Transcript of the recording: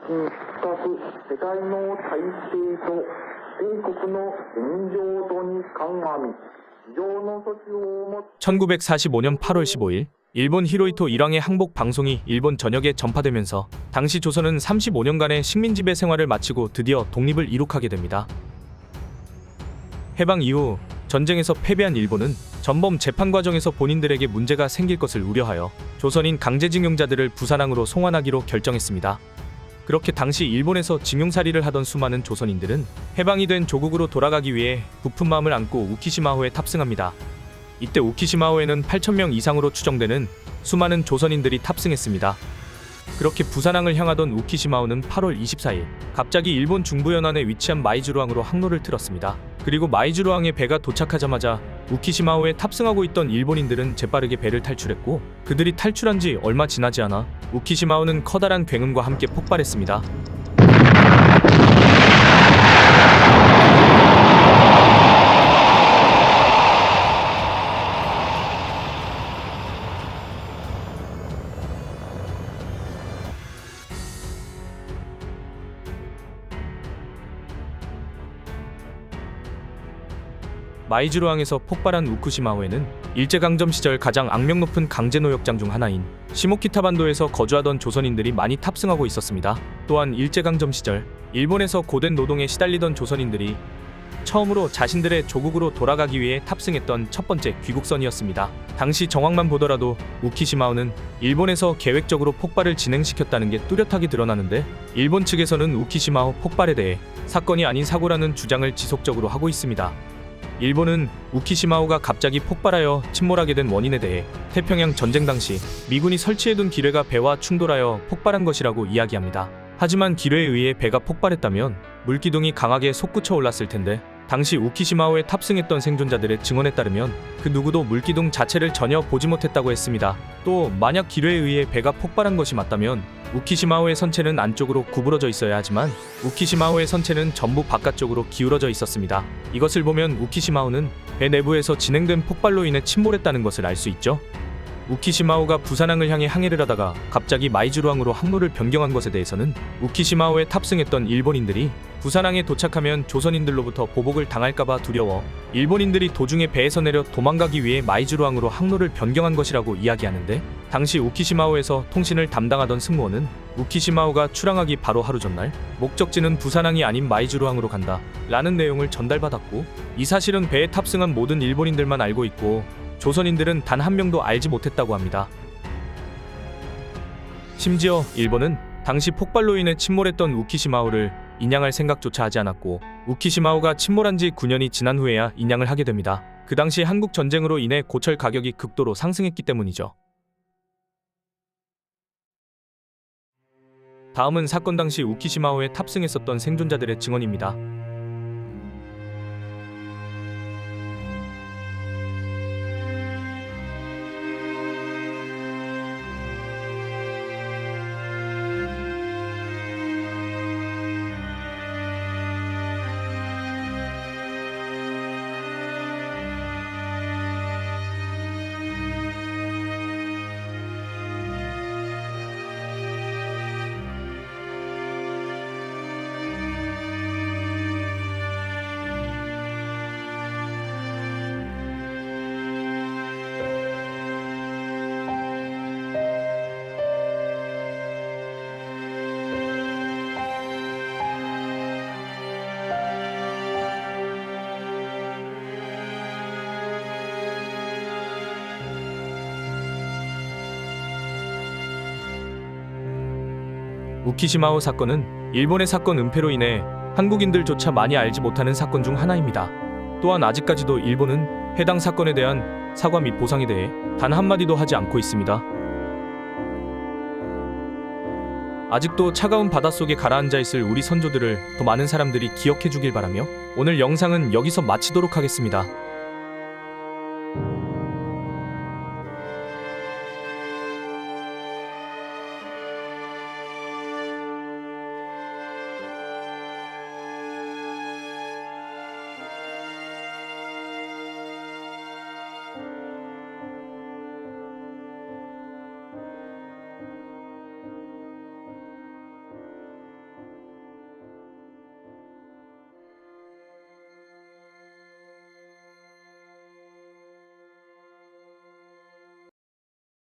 深く世界の体制と米国の現状とに鑑み、非常の措置をも 1945년 8월 15일 일본 히로히토 일왕의 항복 방송이 일본 전역에 전파되면서 당시 조선은 35년간의 식민지배 생활을 마치고 드디어 독립을 이룩하게 됩니다. 해방 이후 전쟁에서 패배한 일본은 전범 재판 과정에서 본인들에게 문제가 생길 것을 우려하여 조선인 강제징용자들을 부산항으로 송환하기로 결정했습니다. 그렇게 당시 일본에서 징용살이를 하던 수많은 조선인들은 해방이 된 조국으로 돌아가기 위해 부푼 마음을 안고 우키시마호에 탑승합니다. 이때 우키시마호에는 8,000명 이상으로 추정되는 수많은 조선인들이 탑승했습니다. 그렇게 부산항을 향하던 우키시마호는 8월 24일 갑자기 일본 중부 연안에 위치한 마이즈루항으로 항로를 틀었습니다. 그리고 마이즈루항에 배가 도착하자마자 우키시마호에 탑승하고 있던 일본인들은 재빠르게 배를 탈출했고, 그들이 탈출한 지 얼마 지나지 않아 우키시마호는 커다란 굉음과 함께 폭발했습니다. 마이즈루항에서 폭발한 우쿠시마호에는 일제강점 시절 가장 악명 높은 강제노역장 중 하나인 시모키타반도에서 거주하던 조선인들이 많이 탑승하고 있었습니다. 또한 일제강점 시절 일본에서 고된 노동에 시달리던 조선인들이 처음으로 자신들의 조국으로 돌아가기 위해 탑승했던 첫 번째 귀국선이었습니다. 당시 정황만 보더라도 우키시마호는 일본에서 계획적으로 폭발을 진행시켰다는 게 뚜렷하게 드러나는데, 일본 측에서는 우키시마호 폭발에 대해 사건이 아닌 사고라는 주장을 지속적으로 하고 있습니다. 일본은 우키시마호가 갑자기 폭발하여 침몰하게 된 원인에 대해 태평양 전쟁 당시 미군이 설치해둔 기뢰가 배와 충돌하여 폭발한 것이라고 이야기합니다. 하지만 기뢰에 의해 배가 폭발했다면 물기둥이 강하게 솟구쳐 올랐을 텐데, 당시 우키시마호에 탑승했던 생존자들의 증언에 따르면 그 누구도 물기둥 자체를 전혀 보지 못했다고 했습니다. 또 만약 기뢰에 의해 배가 폭발한 것이 맞다면 우키시마호의 선체는 안쪽으로 구부러져 있어야 하지만 우키시마호의 선체는 전부 바깥쪽으로 기울어져 있었습니다. 이것을 보면 우키시마호는 배 내부에서 진행된 폭발로 인해 침몰했다는 것을 알 수 있죠. 우키시마호가 부산항을 향해 항해를 하다가 갑자기 마이즈루항으로 항로를 변경한 것에 대해서는 우키시마호에 탑승했던 일본인들이 부산항에 도착하면 조선인들로부터 보복을 당할까봐 두려워 일본인들이 도중에 배에서 내려 도망가기 위해 마이즈루항으로 항로를 변경한 것이라고 이야기하는데, 당시 우키시마호에서 통신을 담당하던 승무원은 우키시마호가 출항하기 바로 하루 전날 목적지는 부산항이 아닌 마이즈루항으로 간다 라는 내용을 전달받았고, 이 사실은 배에 탑승한 모든 일본인들만 알고 있고 조선인들은 단 한 명도 알지 못했다고 합니다. 심지어 일본은 당시 폭발로 인해 침몰했던 우키시마호를 인양할 생각조차 하지 않았고, 우키시마호가 침몰한 지 9년이 지난 후에야 인양을 하게 됩니다. 그 당시 한국 전쟁으로 인해 고철 가격이 극도로 상승했기 때문이죠. 다음은 사건 당시 우키시마호에 탑승했었던 생존자들의 증언입니다. 우키시마호 사건은 일본의 사건 은폐로 인해 한국인들조차 많이 알지 못하는 사건 중 하나입니다. 또한 아직까지도 일본은 해당 사건에 대한 사과 및 보상에 대해 단 한마디도 하지 않고 있습니다. 아직도 차가운 바닷속에 가라앉아 있을 우리 선조들을 더 많은 사람들이 기억해 주길 바라며 오늘 영상은 여기서 마치도록 하겠습니다.